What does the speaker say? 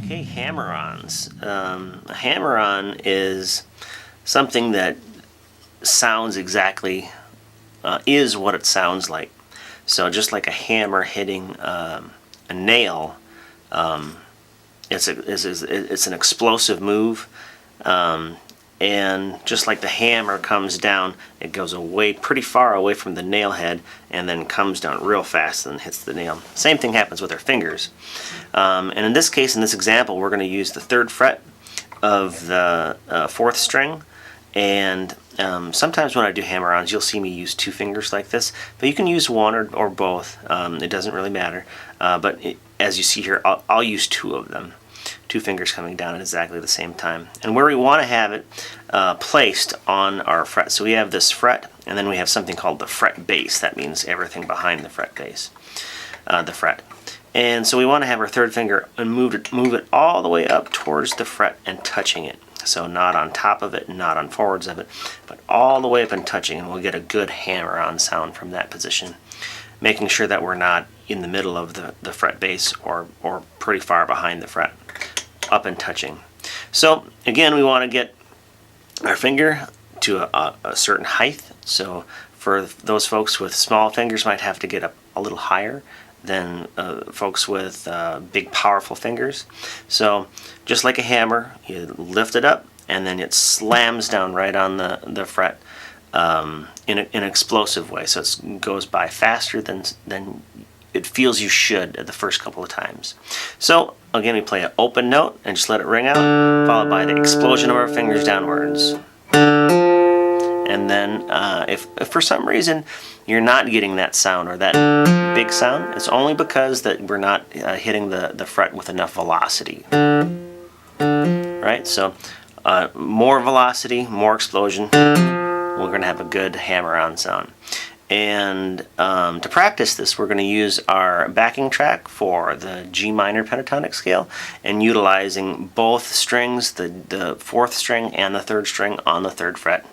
Okay, hammer-ons. A hammer-on is something that sounds exactly, is what it sounds like. So just like a hammer hitting a nail, it's an explosive move, and just like the hammer comes down, it goes away pretty far away from the nail head and then comes down real fast and hits the nail. Same thing happens with our fingers. And in this case, in this example, we're going to use the 3rd fret of the 4th string. And sometimes when I do hammer-ons, you'll see me use 2 fingers like this, but you can use 1 or both. It doesn't really matter. As you see here, I'll use 2 of them. 2 fingers coming down at exactly the same time. And where we want to have it placed on our fret. So we have this fret, and then we have something called the fret base. That means everything behind the fret base, the fret. And so we want to have our 3rd finger and move it all the way up towards the fret and touching it. So not on top of it, not on forwards of it, but all the way up and touching, and we'll get a good hammer-on sound from that position. Making sure that we're not in the middle of the fret base or pretty far behind the fret, up and touching. So again, we want to get our finger to a certain height. So for those folks with small fingers might have to get up a little higher than folks with big powerful fingers. So just like a hammer, you lift it up and then it slams down right on the fret in an explosive way. So it goes by faster than it feels you should at the first couple of times. So again, we play an open note and just let it ring out, followed by the explosion of our fingers downwards. And then if for some reason you're not getting that sound or that big sound, it's only because that we're not hitting the fret with enough velocity. Right? So more velocity, more explosion, we're going to have a good hammer-on sound. And to practice this, we're going to use our backing track for the G minor pentatonic scale and utilizing both strings, the 4th string and the 3rd string on the 3rd fret.